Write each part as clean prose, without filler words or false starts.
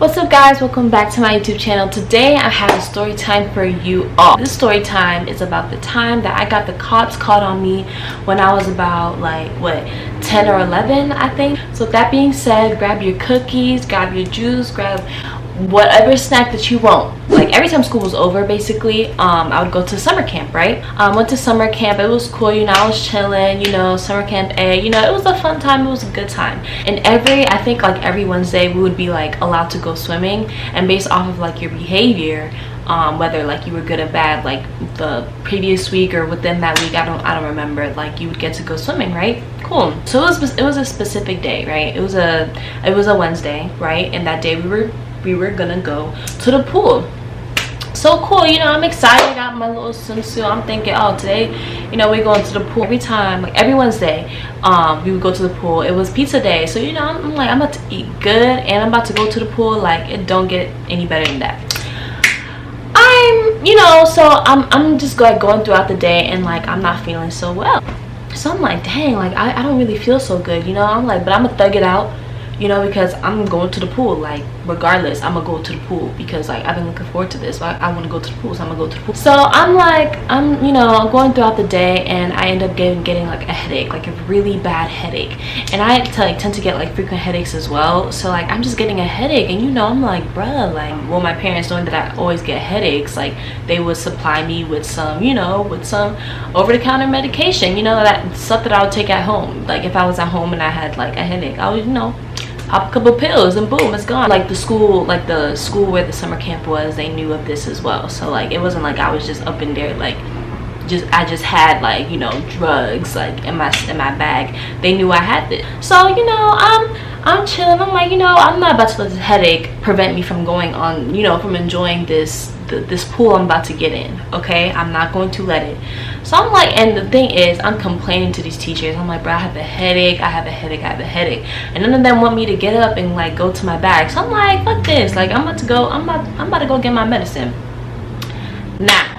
What's up guys, welcome back to my YouTube channel. Today I have a story time for you all. This story time is about the time that I got the cops called on me when I was about 10 or 11 I think. So with that being said, grab your cookies, grab your juice, grab whatever snack that you want. Like every time school was over basically, I would go to summer camp, right? Went to summer camp. It was cool, I was chilling, summer camp A, it was a fun time, it was a good time. And I think every Wednesday we would be allowed to go swimming, and based off of your behavior, whether you were good or bad, the previous week or within that week, I don't remember, you would get to go swimming, right? Cool. So it was a specific day, right? It was a Wednesday, right? And that day we were gonna go to the pool. So cool, I'm excited. I got my little swimsuit. I'm thinking, oh, today, we're going to the pool. Every time, every Wednesday, we would go to the pool. It was pizza day, so I'm about to eat good and I'm about to go to the pool. It don't get any better than that. I'm just going throughout the day, and I'm not feeling so well. So I'm dang, I don't really feel so good, but I'm gonna thug it out, because I'm going to the pool. Regardless, I'm gonna go to the pool because I've been looking forward to this. I want to go to the pool, so I'm gonna go to the pool. So I'm going throughout the day, and I end up getting a headache, a really bad headache. And I tend to get frequent headaches as well. So I'm just getting a headache, and I'm bruh, well, my parents, knowing that I always get headaches, they would supply me with some over-the-counter medication, that stuff that I would take at home. If I was at home and I had a headache, I would pop a couple pills and boom, it's gone. The school where the summer camp was, they knew of this as well. So it wasn't I was just up in there I just had drugs in my bag. They knew I had this. So I'm chilling. I'm I'm not about to let this headache prevent me from going on, from enjoying this pool I'm about to get in. Okay, I'm not going to let it. So I'm and the thing is, I'm complaining to these teachers. I'm bro, I have a headache, I have a headache, and none of them want me to get up and go to my bag. So I'm fuck this. I'm about to go get my medicine. Now,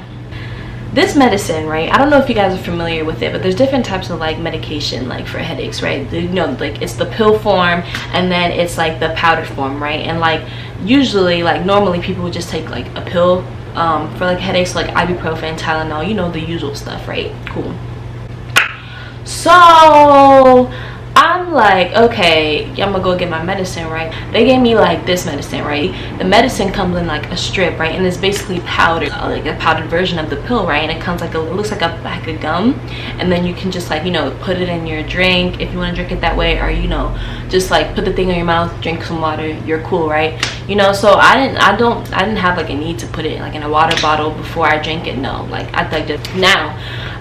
this medicine, right, I don't know if you guys are familiar with it, but there's different types of medication for headaches, right? It's the pill form, and then it's the powdered form, right? And usually normally people would just take a pill for headaches, ibuprofen, Tylenol, the usual stuff, right? Cool. So I'm okay, I'm gonna go get my medicine, right? They gave me this medicine, right? The medicine comes in a strip, right? And it's basically powdered, a powdered version of the pill, right? And it comes it looks like a pack of gum, and then you can just put it in your drink if you want to drink it that way, or just put the thing in your mouth, drink some water, you're cool, right? So I didn't have a need to put it in a water bottle before I drink it. No, I thugged it. Now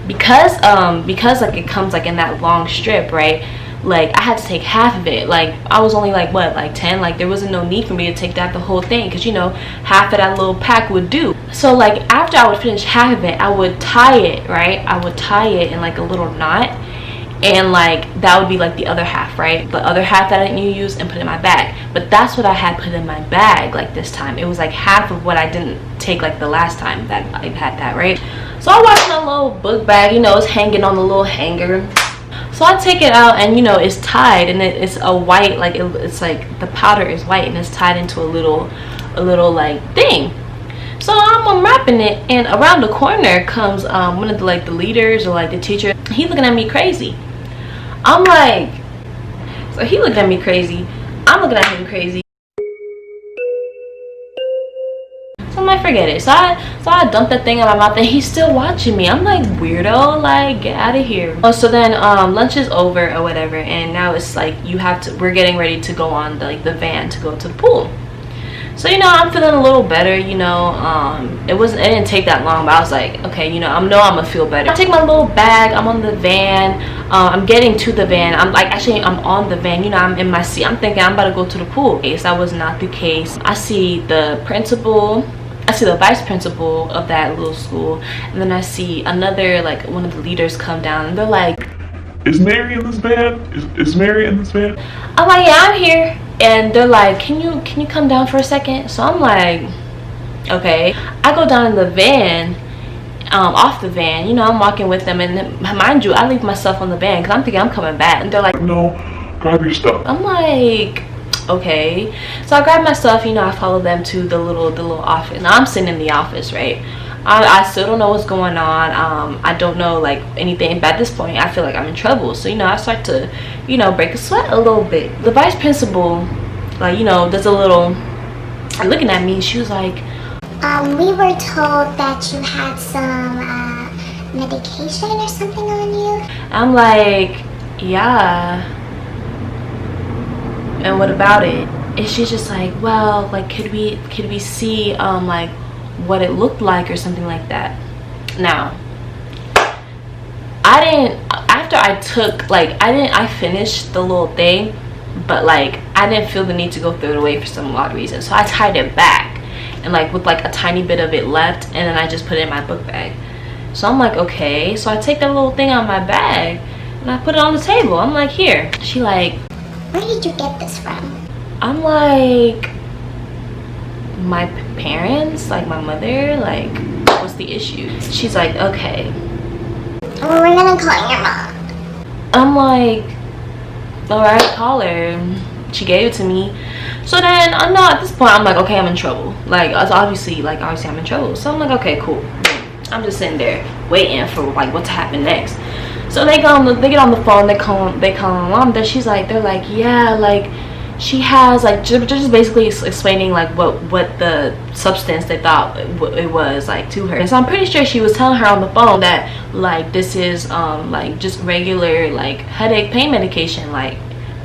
because it comes in that long strip, right? I had to take half of it. I was only 10. There wasn't no need for me to take the whole thing, because half of that little pack would do. So after I would finish half of it, I would tie it, right? I would tie it in a little knot, and that would be the other half, right? The other half that I didn't use, and put in my bag. But that's what I had put in my bag this time. It was half of what I didn't take the last time that I had that, right? So I watched my little book bag, it's hanging on the little hanger. So I take it out, and it's tied, and it's a white, it's the powder is white, and it's tied into a little thing. So I'm unwrapping it, and around the corner comes one of the the leaders, or the teacher. He looking at me crazy. I'm so he looking at me crazy, I'm looking at him crazy. So I'm forget it. So I dumped that thing in my mouth, and he's still watching me. I'm weirdo, get out of here. So then lunch is over or whatever, and now it's we're getting ready to go on the van to go to the pool. So I'm feeling a little better. It didn't take that long, but I was okay, I'm gonna feel better. I take my little bag, I'm on the van, I'm getting to the van, I'm I'm on the van, I'm in my seat. I'm thinking I'm about to go to the pool. That was not the case. I see the principal, I see the vice principal of that little school, and then I see another one of the leaders come down, and they're is Mary in this van? Is Mary in this van? I'm yeah, I'm here. And they're can you come down for a second? So I'm okay. I go down in the van, off the van, I'm walking with them, and mind you, I leave my stuff on the van because I'm thinking I'm coming back, and they're no, grab your stuff. I'm okay. So I grabbed my stuff, you know, I followed them to the little office. Now I'm sitting in the office, right? I still don't know what's going on. I don't know like anything, but at this point I feel like I'm in trouble. So, you know, I start to, you know, break a sweat a little bit. The vice principal, like, you know, does a little looking at me. She was like, we were told that you had some medication or something on you. I'm like, yeah, and what about it? And she's just like, well, like, could we see like what it looked like or something like that. Now, I finished the little thing, but like I didn't feel the need to go throw it away for some odd reason. So I tied it back, and like with like a tiny bit of it left, and then I just put it in my book bag. So I'm like, okay. So I take that little thing out of my bag and I put it on the table. I'm like, here. She like, where did you get this from? I'm like, my parents, like my mother, like what's the issue? She's like, okay. Well, we're gonna call your mom. I'm like, all right, call her. She gave it to me. So then I know at this point I'm like, okay, I'm in trouble. Like obviously I'm in trouble. So I'm like, okay, cool. I'm just sitting there waiting for like what to happen next. So they get on the phone, they call my mom. Then they're like, yeah, like she has like just basically explaining like what the substance they thought it was like to her. So I'm pretty sure she was telling her on the phone that like this is like just regular like headache pain medication, like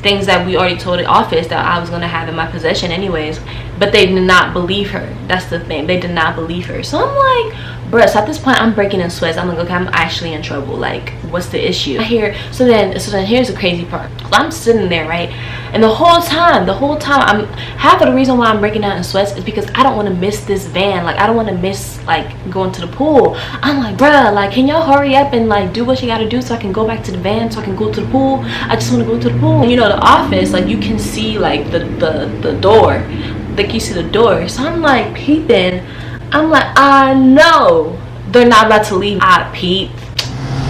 things that we already told the office that I was gonna have in my possession anyways. But they did not believe her. That's the thing, they did not believe her. So I'm like, bruh, so at this point I'm breaking in sweats. I'm like, okay, I'm actually in trouble. Like, what's the issue? So then here's the crazy part. So I'm sitting there, right, and the whole time I'm half of the reason why I'm breaking out in sweats is because I don't want to miss this van. Like, I don't want to miss like going to the pool. I'm like, bruh, like, can y'all hurry up and like do what you gotta do so I can go back to the van, so I can go to the pool? I just want to go to the pool. And you know, the office, like, you can see like the door, like you see the door. So I'm like peeping. I'm like, I know they're not about to leave. I peep.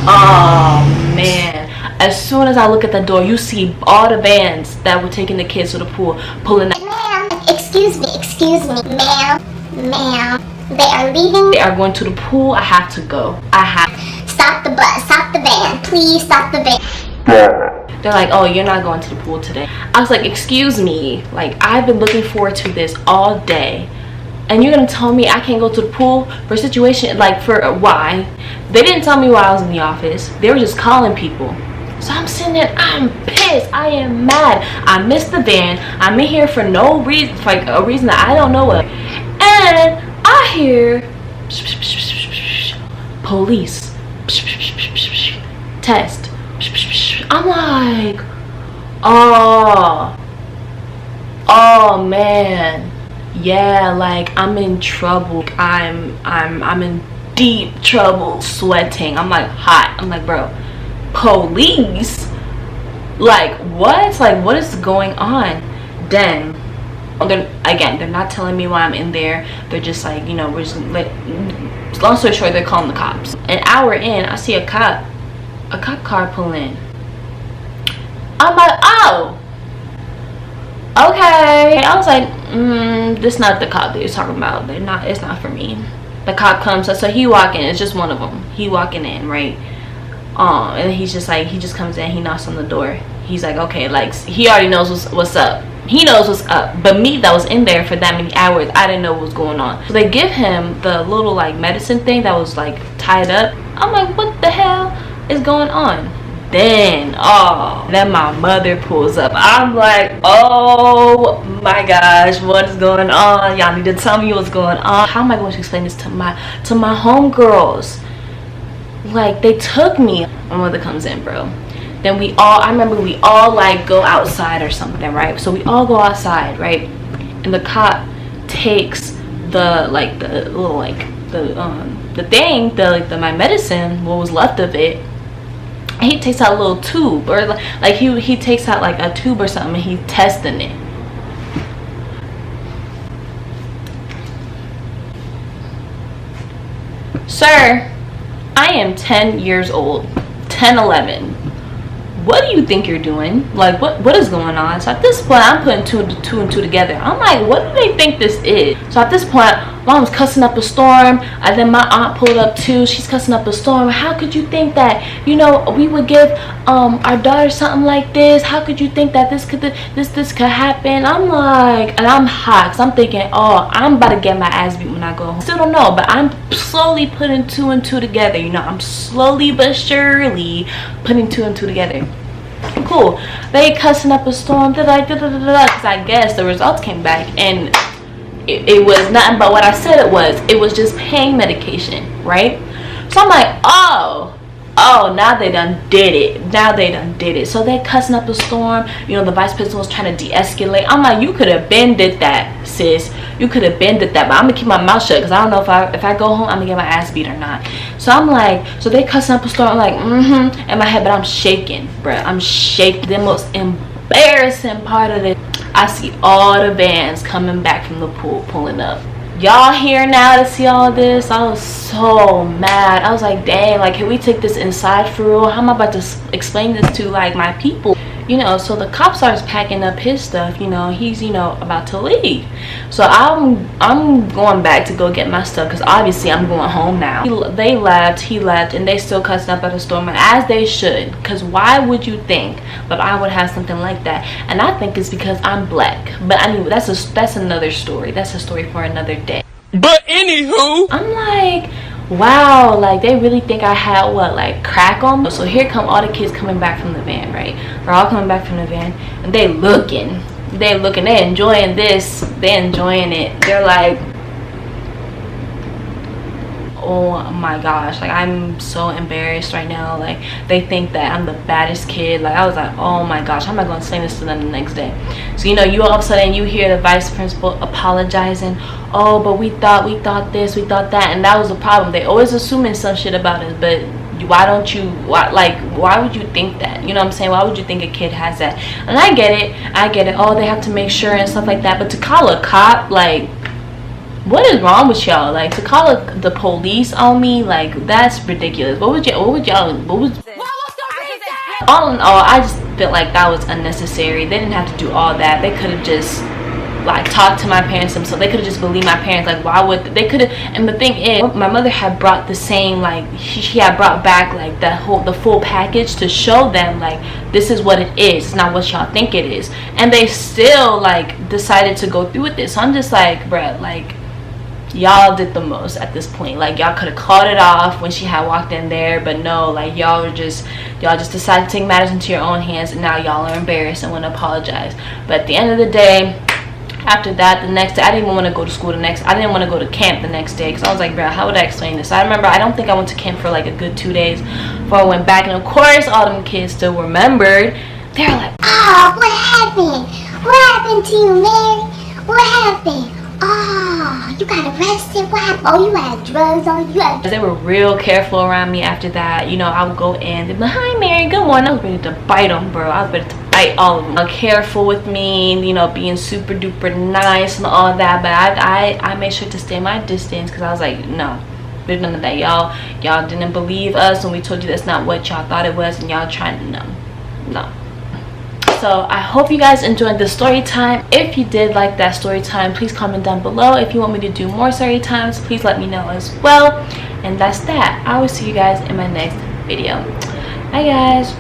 Oh man, as soon as I look at the door, you see all the vans that were taking the kids to the pool pulling out. Ma'am, excuse me, ma'am, they are leaving. They are going to the pool. I have to go. Stop the bus, stop the van, please stop the van. They're like, oh, you're not going to the pool today. I was like, excuse me, like, I've been looking forward to this all day, and you're gonna tell me I can't go to the pool for a situation, like, for why? They didn't tell me why I was in the office. They were just calling people. So I'm sitting there, I'm pissed, I am mad. I missed the van. I'm in here for no reason, for like a reason that I don't know of. And I hear police, test. I'm like, oh man, yeah, like I'm in trouble. I'm in deep trouble, sweating. I'm like hot. I'm like, bro, police? Like what? Like what is going on? Then they're not telling me why I'm in there. They're just like, you know, we're just long story short, they're calling the cops. An hour in, I see a cop car pull in. I'm like, oh, okay. I was like, this is not the cop that you're talking about. It's not for me. The cop comes, so he walking. It's just one of them. He walking in, right? And he's just like, he just comes in. He knocks on the door. He's like, okay, like he already knows what's up. He knows what's up. But me that was in there for that many hours, I didn't know what was going on. So they give him the little like medicine thing that was like tied up. I'm like, what the hell is going on? Then my mother pulls up. I'm like, oh my gosh, what is going on? Y'all need to tell me what's going on. How am I going to explain this to my homegirls? Like, they took me. My mother comes in, bro. Then I remember we all like go outside or something, right? So we all go outside, right? And the cop takes the my medicine, what was left of it. He takes out a little tube, or like he takes out like a tube or something, and he's testing it. Sir, I am 10 years old, 10, 11. what do you think you're doing? Like, what is going on? So at this point, I'm putting two and two together. I'm like, what do they think this is? So at this point, mom's cussing up a storm, and then my aunt pulled up too. She's cussing up a storm. How could you think that, you know, we would give our daughter something like this? How could you think that this could happen? I'm like, and I'm hot, cause I'm thinking, oh, I'm about to get my ass beat when I go home. Still don't know, but I'm slowly putting two and two together. You know, I'm slowly but surely putting two and two together. Cool. They cussing up a storm, because I guess the results came back and it was nothing but what I said it was. It was just pain medication, right? So I'm like, oh, now they done did it. So they cussing up a storm. You know, the vice principal was trying to de-escalate. I'm like, you could have been did that, sis. You could have been did that. But I'm gonna keep my mouth shut, because I don't know if I go home, I'm gonna get my ass beat or not. So I'm like, so they cussing up a storm. I'm like, in my head, but I'm shaking, bruh. I'm shaking. The most embarrassing part of it, I see all the vans coming back from the pool, pulling up. Y'all here now to see all this? I was so mad. I was like, dang, like, can we take this inside for real? How am I about to explain this to, like, my people? You know, so the cop starts packing up his stuff. You know, he's, you know, about to leave. So I'm going back to go get my stuff, because obviously I'm going home now. They left, he left, and they still cussing up at the storm, as they should. Because why would you think that I would have something like that? And I think it's because I'm black. But I mean, that's another story. That's a story for another day. But anywho, I'm like, wow, like, they really think I had what, like, crack on me? So here come all the kids coming back from the van, right? They're all coming back from the van, and they enjoying this, they enjoying it. They're like, oh my gosh, like, I'm so embarrassed right now. Like, they think that I'm the baddest kid. Like, I was like, oh my gosh, how am I going to explain this to them the next day? So, you know, you all of a sudden you hear the vice principal apologizing. Oh, but we thought this, we thought that. And that was the problem. They always assuming some shit about us, but why would you think that? You know what I'm saying? Why would you think a kid has that? And I get it. Oh, they have to make sure and stuff like that. But to call a cop, like, what is wrong with y'all? Like, to call the police on me, like, that's ridiculous. All in all, I just felt like that was unnecessary. They didn't have to do all that. They could have just, like, talked to my parents themselves. They could have just believed my parents. Like, why would they? Could have. And the thing is, my mother had brought the same, like, she had brought back, like, the full package to show them, like, this is what it is. It's not what y'all think it is. And they still, like, decided to go through with this. So I'm just like, bruh, like, y'all did the most at this point. Like, y'all could have called it off when she had walked in there, but no, like, y'all just decided to take matters into your own hands, and now y'all are embarrassed and want to apologize. But at the end of the day, after that, the next day, I didn't even want to go to school I didn't want to go to camp the next day, because I was like, bro, how would I explain this? I remember, I don't think I went to camp for like a good 2 days before I went back, and of course all them kids still remembered. They were like, oh, what happened? What happened to you, Mary? What happened? Oh, you got arrested? What happened? Oh, you had drugs on you. They were real careful around me after that. You know, I would go in, they'd be like, hi, Mary, good morning. I was ready to bite them, bro. I was ready to bite all of them. Careful with me, you know, being super duper nice and all that. But I made sure to stay my distance, because I was like, no, there's none of that. Y'all didn't believe us when we told you that's not what y'all thought it was, and y'all trying to no. So I hope you guys enjoyed the story time. If you did like that story time, please comment down below. If you want me to do more story times, please let me know as well. And that's that. I will see you guys in my next video. Bye guys.